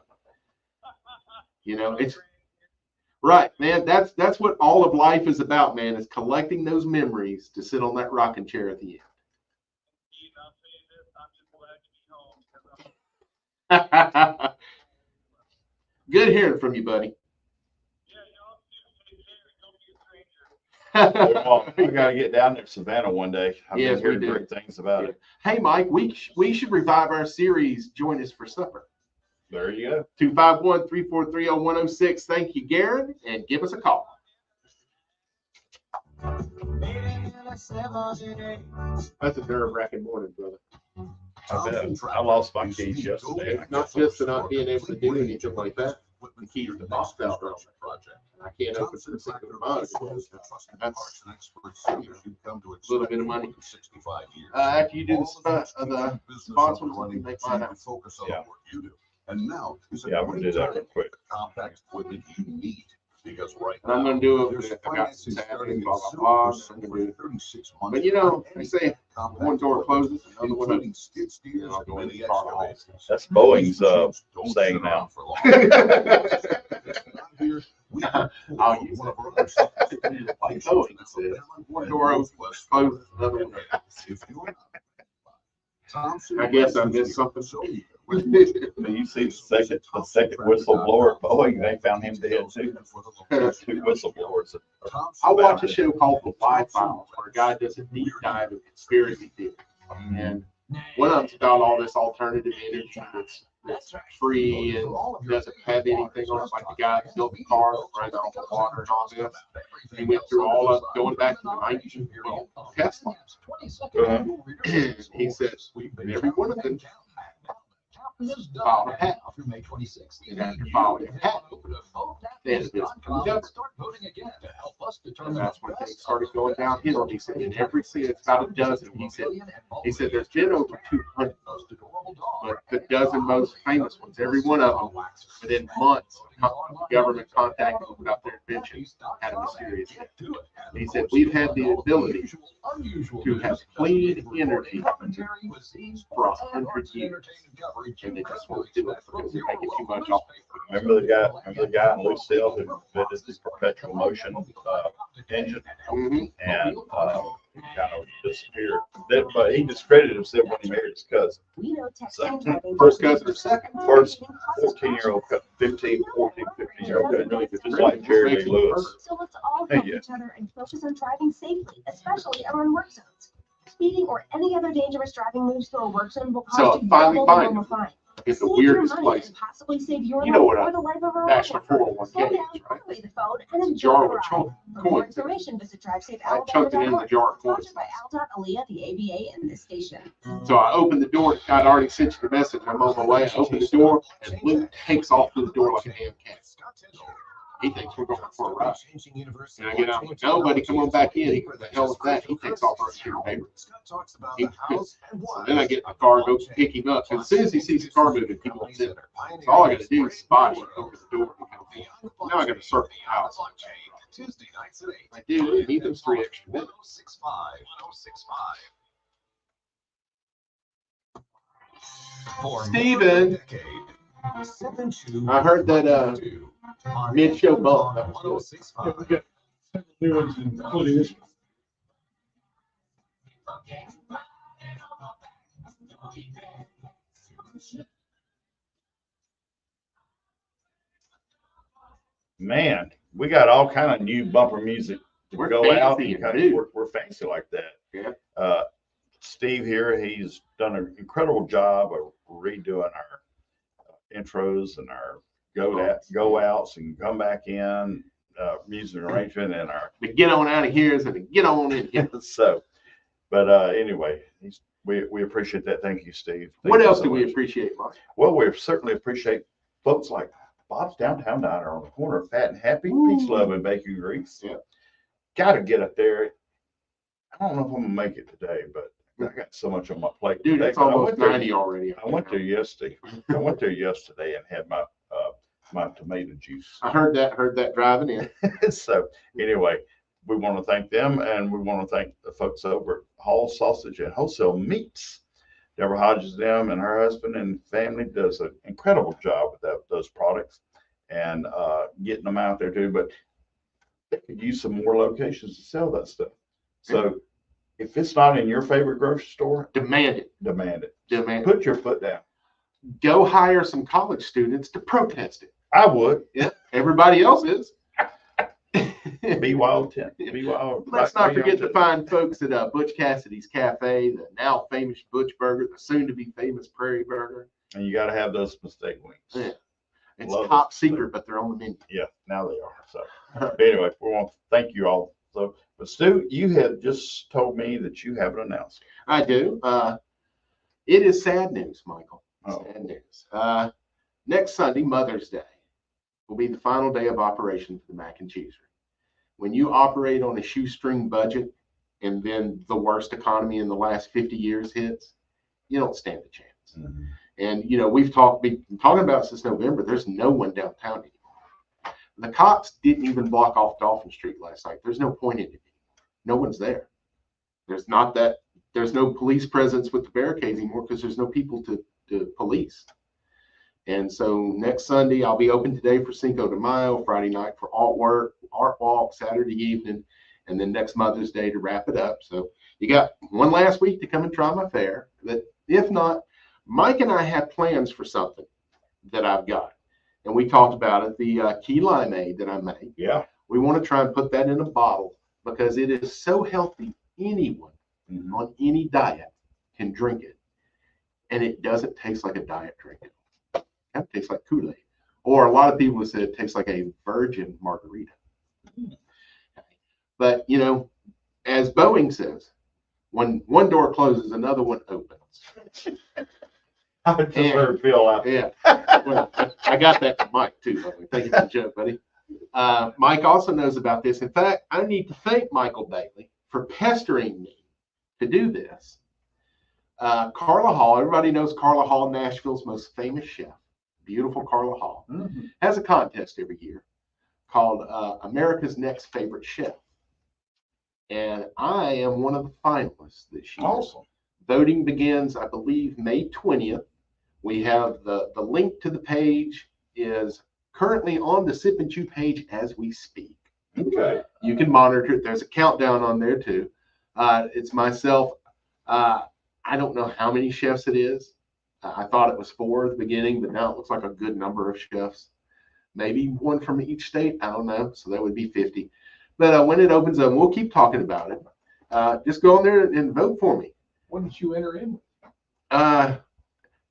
Speaker 13: You know, it's right, man. That's what all of life is about, man, is collecting those memories to sit on that rocking chair at the end. Good hearing from you, buddy.
Speaker 3: Well, we got to get down there to Savannah one day. I've been hearing great things about it.
Speaker 13: Hey, Mike, we should revive our series, Join Us for Supper.
Speaker 3: There you go.
Speaker 13: 251-343-0106. Thank you, Garen, and give us a call. That's a nerve-wracking morning, brother.
Speaker 3: I bet. I lost my keys yesterday.
Speaker 13: It's not just the not being able to do anything like that. The keys are lost out on the project. I can't open for the Cinco de Mayo. That's a little bit of money. After you do the sponsors, you make mine out.
Speaker 3: Yeah.
Speaker 1: And now is
Speaker 3: Yeah, I'm gonna do that real quick.
Speaker 1: compact equipment you need. Because right
Speaker 13: And I'm
Speaker 1: now,
Speaker 13: gonna do it.
Speaker 1: there's
Speaker 13: I got some
Speaker 1: financing starting
Speaker 13: savings,
Speaker 1: at
Speaker 13: blah, blah, blah.
Speaker 1: 0% for 36 months.
Speaker 13: But you know,
Speaker 1: on
Speaker 13: they
Speaker 1: any
Speaker 13: say
Speaker 1: compact
Speaker 13: one door
Speaker 1: equipment,
Speaker 13: closes, another one
Speaker 1: including
Speaker 13: opens.
Speaker 1: skid steers
Speaker 13: I'll
Speaker 1: and
Speaker 13: go in
Speaker 1: mini
Speaker 13: the car hole.
Speaker 1: excavators.
Speaker 3: That's Boeing's
Speaker 1: These machines don't
Speaker 3: saying
Speaker 1: sit
Speaker 3: now.
Speaker 1: around for long. Here, we
Speaker 13: I'll use
Speaker 1: one
Speaker 13: it.
Speaker 1: of our own systems.
Speaker 13: Like Boeing says, one door opens, closes, another one opens.
Speaker 1: If you're not, Thompson
Speaker 13: I guess I missed something.
Speaker 3: You see the second whistleblower at Boeing, they found him dead too. Two whistleblowers.
Speaker 13: I watch a show called The Lie Files, where a guy does a deep dive of conspiracy theories. And one of them's about all this alternative energy that's free and doesn't have anything on it, like the guy that built the car that runs off the water and all this. He went through all of going back to the 90s, Tesla. He said, every one of them filed a patent. And after filing a patent, they had a business from the government. And that's when things started going downhill. He said, in every city, it's about a dozen. He said there's been over 200, but the dozen most famous ones, every one of them, within months, the government contacted them about their invention, had a mysterious death. He said, we've had the ability to have clean energy for 100 years, and they just won't do it because they're making too much off.
Speaker 3: Remember the guy in Lucille who invented the perpetual motion engine, and kind of disappeared. But he discredited himself when he married his cousin. So,
Speaker 13: First cousin or second?
Speaker 3: First 14-year-old, 14-15-year-old cousin, just like Jerry Lee Lewis.
Speaker 14: So let's all help each other and focus on driving safely, especially around work zones. Speeding or any other dangerous driving moves through a work zone will
Speaker 13: So
Speaker 14: cost you
Speaker 13: finally
Speaker 14: double the
Speaker 13: find
Speaker 14: normal
Speaker 13: it.
Speaker 14: fine.
Speaker 13: It's the
Speaker 14: Save
Speaker 13: weirdest
Speaker 14: your money
Speaker 13: place.
Speaker 14: and possibly save your
Speaker 13: You know
Speaker 14: life
Speaker 13: what
Speaker 14: or the life of a
Speaker 13: National
Speaker 14: relative.
Speaker 13: 401k
Speaker 14: Slow down,
Speaker 13: is, right?
Speaker 14: put away the phone, and enjoy
Speaker 13: Jar
Speaker 14: the
Speaker 13: with
Speaker 14: ride. For more
Speaker 13: coins.
Speaker 14: information, visit
Speaker 13: I chucked it in the
Speaker 14: drivesavealabama.org.
Speaker 13: jar of coins.
Speaker 14: Sponsored by Aldot, Aaliyah, the ABA, and this station.
Speaker 13: So I opened the door. I'd already sent you the message. I'm on my way. I opened the door, and Luke takes off through the door like a damn cat. He thinks we're going for a ride. And I get out, like, nobody come on back in. He, what the hell is that? He takes off running through the paper. So then I get in the car, go pick him up. And as soon as he sees the car moving, he wants in there. So all I got to do is spot him, open the door. Now I got to circle the house. I do. I need those 3 extra minutes. Steven, I heard that mid-show bump. That was
Speaker 4: Yeah, we got several new ones, including this one.
Speaker 3: Man, we got all kind of new bumper music to
Speaker 13: We're
Speaker 3: go out.
Speaker 13: fancy
Speaker 3: And
Speaker 13: and
Speaker 3: we're fancy like that.
Speaker 13: Yeah.
Speaker 3: Steve here, he's done an incredible job of redoing our intros and our go outs and come back in, music arrangement and our
Speaker 13: The get on out of here is and get on in here.
Speaker 3: so. But anyway, we appreciate that. Thank you, Steve. Thank
Speaker 13: What
Speaker 3: you
Speaker 13: else
Speaker 3: so
Speaker 13: do we
Speaker 3: much.
Speaker 13: appreciate, Mike?
Speaker 3: Well, we certainly appreciate folks like Bob's Downtown Diner on the corner of Fat and Happy, Peach Love and Bacon Grease.
Speaker 13: Yeah.
Speaker 3: Got to get up there. I don't know if I'm gonna make it today, but I got so much on my plate.
Speaker 13: Dude,
Speaker 3: today.
Speaker 13: it's
Speaker 3: But I
Speaker 13: almost
Speaker 3: went there-
Speaker 13: 90 already.
Speaker 3: I went there yesterday. I went there yesterday and had my my tomato juice.
Speaker 13: I heard that driving in.
Speaker 3: So anyway, we want to thank them, and we want to thank the folks over at Hall Sausage and Wholesale Meats. Deborah Hodges, them and her husband and family does an incredible job with those products and getting them out there too. But they could use some more locations to sell that stuff. So if it's not in your favorite grocery store,
Speaker 13: Demand it.
Speaker 3: demand it.
Speaker 13: Demand it.
Speaker 3: Put your foot down.
Speaker 13: Go hire some college students to protest it.
Speaker 3: I would.
Speaker 13: Yeah. Everybody else is.
Speaker 3: Be wild, Tim. Be wild.
Speaker 13: Let's not forget the fine folks at Butch Cassidy's Cafe, the now famous Butch Burger, the soon to be famous Prairie Burger.
Speaker 3: And you got to have those mistake wings.
Speaker 13: Yeah. It's
Speaker 3: Love
Speaker 13: top
Speaker 3: it.
Speaker 13: secret, but they're on the menu.
Speaker 3: Yeah, now they are. So but anyway, we want to thank you all So, but Stu, you had just told me that you have an announcement.
Speaker 13: I do. It is sad news, Michael.
Speaker 3: Oh.
Speaker 13: Sad news. Next Sunday, Mother's Day, will be the final day of operation for the Mac and Cheesery. When you operate on a shoestring budget and then the worst economy in the last 50 years hits, you don't stand a chance.
Speaker 3: Mm-hmm.
Speaker 13: And, you know, we've been talking about it since November. There's no one downtown anymore. The cops didn't even block off Dolphin Street last night. There's no point in it. No one's there. There's no police presence with the barricades anymore because there's no people to police. And so next Sunday, I'll be open today for Cinco de Mayo, Friday night for art walk, Saturday evening, and then next Mother's Day to wrap it up. So you got one last week to come and try my fare. But if not, Mike and I have plans for something that I've got. And we talked about it, the key limeade that I make.
Speaker 3: Yeah.
Speaker 13: We want to try and put that in a bottle because it is so healthy. Anyone on any diet can drink it. And it doesn't taste like a diet drink. It tastes like Kool-Aid. Or a lot of people have said it tastes like a virgin margarita. But, you know, as Boeing says, when one door closes, another one opens.
Speaker 3: I just heard Phil out there.
Speaker 13: Yeah. Well, I got that from Mike, too. Buddy. Thank you for the joke, buddy. Mike also knows about this. In fact, I need to thank Michael Bailey for pestering me to do this. Carla Hall, everybody knows Carla Hall, Nashville's most famous chef. Beautiful Carla Hall. Mm-hmm. Has a contest every year called America's Next Favorite Chef. And I am one of the finalists this year.
Speaker 3: Awesome.
Speaker 13: Voting begins, I believe, May 20th. We have the link to the page is currently on the Sip and Chew page as we speak.
Speaker 3: Okay.
Speaker 13: You can monitor it. There's a countdown on there too. It's myself. I don't know how many chefs it is. I thought it was 4 at the beginning, but now it looks like a good number of chefs. Maybe one from each state. I don't know. So that would be 50. But when it opens up, we'll keep talking about it. Just go on there and vote for me.
Speaker 4: What did you enter in?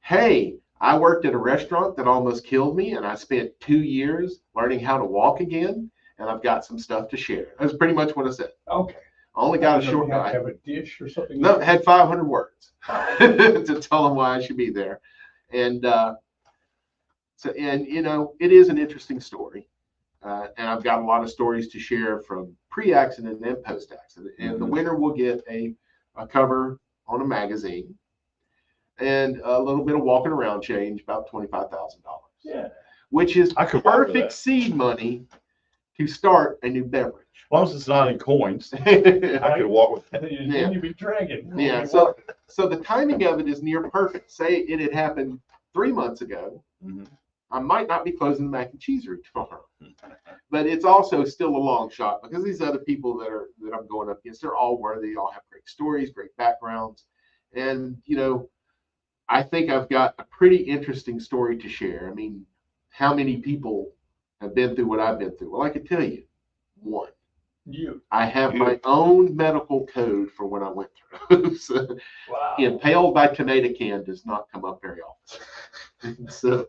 Speaker 13: Hey, I worked at a restaurant that almost killed me, and I spent 2 years learning how to walk again, and I've got some stuff to share. That's pretty much what I said.
Speaker 4: Okay.
Speaker 13: I only got a short
Speaker 4: You have to have a dish or something?
Speaker 13: No, it had 500 words to tell them why I should be there. And you know, it is an interesting story. And I've got a lot of stories to share from pre-accident and post-accident. And the winner will get a cover on a magazine and a little bit of walking around change, about $25,000.
Speaker 4: Yeah.
Speaker 13: Which is perfect seed money to start a new beverage.
Speaker 3: As long as it's not in coins, I could walk with that.
Speaker 13: Yeah.
Speaker 4: You'd be dragging.
Speaker 13: Yeah. So the timing of it is near perfect. Say it had happened 3 months ago.
Speaker 3: Mm-hmm.
Speaker 13: I might not be closing the Mac and Cheesery tomorrow, but it's also still a long shot because these other people that I'm going up against, they're all worthy. All have great stories, great backgrounds, and you know, I think I've got a pretty interesting story to share. I mean, how many people have been through what I've been through? Well, I can tell you, one. I have my own medical code for when I went through. So,
Speaker 4: wow.
Speaker 13: Impaled by tomato can does not come up very often. So.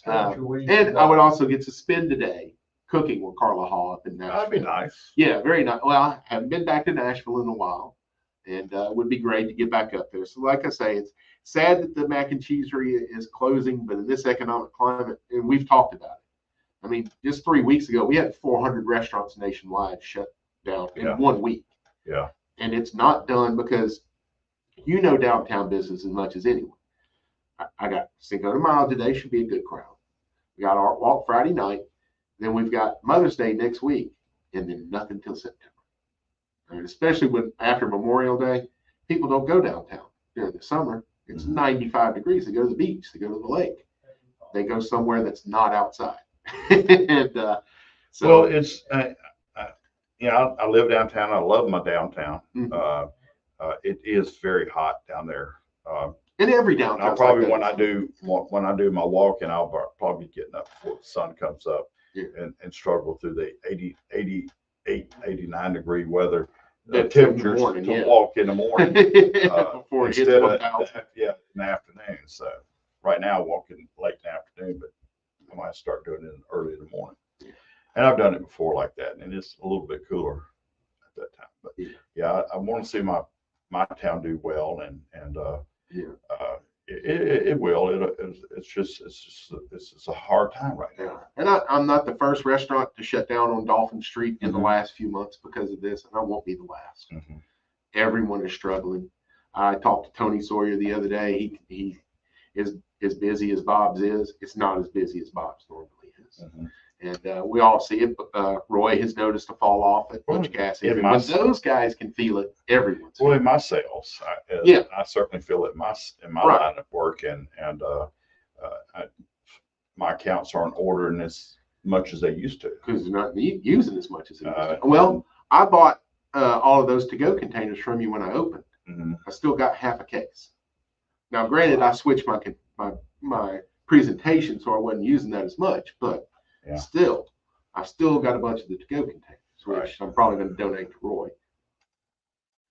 Speaker 13: And I would also get to spend a day cooking with Carla Hall up in Nashville.
Speaker 3: That'd be nice.
Speaker 13: Yeah, very nice. Well, I haven't been back to Nashville in a while, and it would be great to get back up there. So like I say, it's sad that the Mac and Cheesery is closing, but in this economic climate, and we've talked about it. I mean, just 3 weeks ago, we had 400 restaurants nationwide shut down in 1 week.
Speaker 3: Yeah.
Speaker 13: And it's not done because you know downtown business as much as anyone. I got Cinco de Mayo today, should be a good crowd. We got Art Walk Friday night. Then we've got Mother's Day next week, and then nothing till September. I mean, especially when after Memorial Day, people don't go downtown during the summer. It's 95 degrees. They go to the beach. They go to the lake. They go somewhere that's not outside. And so,
Speaker 3: well, it's I live downtown. I love my downtown. Mm-hmm. It is very hot down there.
Speaker 13: In every downtown.
Speaker 3: I'll probably when I do my walking, I'll probably be getting up before the sun comes up, and struggle through the 88, 89 degree weather temperatures to walk in the morning
Speaker 13: before it
Speaker 3: instead
Speaker 13: hits
Speaker 3: of in the afternoon. So right now walking late in the afternoon, but I might start doing it early in the morning. And I've done it before like that, and it's a little bit cooler at that time. But yeah, I want to see my town do well, and it will. It's just a hard time right now.
Speaker 13: And I'm not the first restaurant to shut down on Dolphin Street in the last few months because of this, and I won't be the last. Everyone is struggling. I talked to Tony Sawyer the other day. He is as busy as Bob's is. It's not as busy as Bob's normally is. And we all see it. But Roy has noticed a fall off at Butch Cassidy. And when those guys can feel it, everyone's
Speaker 3: well, in my sales, I certainly feel it in my line of work, and my accounts aren't ordering as much as they used to
Speaker 13: because they're not using as much as they used to. Well, I bought all of those to-go containers from you when I opened. I still got half a case. Now, granted, I switched my presentation, so I wasn't using that as much, but still, I still got a bunch of the to-go containers, which I'm probably going to donate to Roy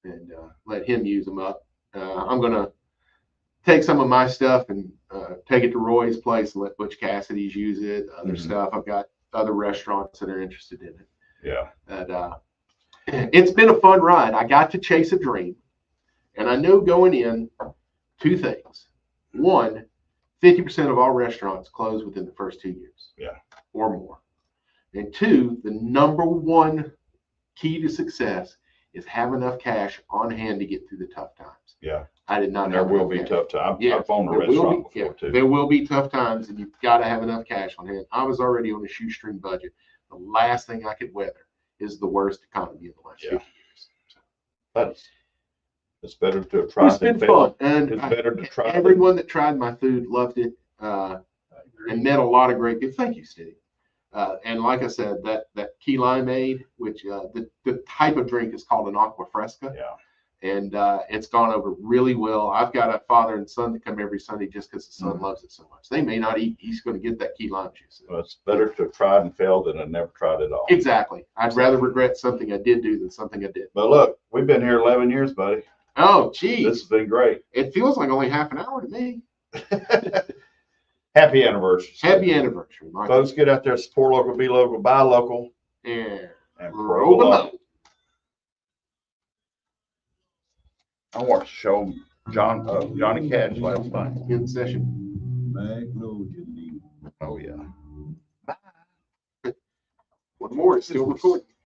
Speaker 13: and let him use them up. I'm going to take some of my stuff and take it to Roy's place and let Butch Cassidy's use it. Other stuff, I've got other restaurants that are interested in it.
Speaker 3: Yeah.
Speaker 13: And it's been a fun ride. I got to chase a dream, and I knew going in two things. One, 50% of all restaurants close within the first 2 years. Or more. And two, the number one key to success is have enough cash on hand to get through the tough times. I did not.
Speaker 3: And there will be tough times. I've owned a restaurant before too.
Speaker 13: There will be tough times, and you've got to have enough cash on hand. I was already on a shoestring budget. The last thing I could weather is the worst economy in the last 50 years.
Speaker 3: But it's better to try.
Speaker 13: It's been fun, and
Speaker 3: it's better to try.
Speaker 13: Everyone that tried my food loved it, and met a lot of great people. Thank you, Steve. And like I said, that key limeade, which the type of drink is called an aqua fresca. And it's gone over really well. I've got a father and son that come every Sunday just because the son loves it so much. They may not eat. He's going to get that key lime juice.
Speaker 3: Well, it's better to have tried and failed than to never tried at all.
Speaker 13: Exactly. I'd rather regret something I did do than something I did.
Speaker 3: But look, we've been here 11 years, buddy.
Speaker 13: Oh, geez.
Speaker 3: This has been great.
Speaker 13: It feels like only half an hour to me.
Speaker 3: Happy anniversary.
Speaker 13: Happy anniversary, Mike.
Speaker 3: Folks, get out there, support local, be local, buy local.
Speaker 13: And
Speaker 3: pro local. I watched a show Johnny Cash last night.
Speaker 13: In session.
Speaker 3: Oh yeah.
Speaker 13: One more, it's still recording.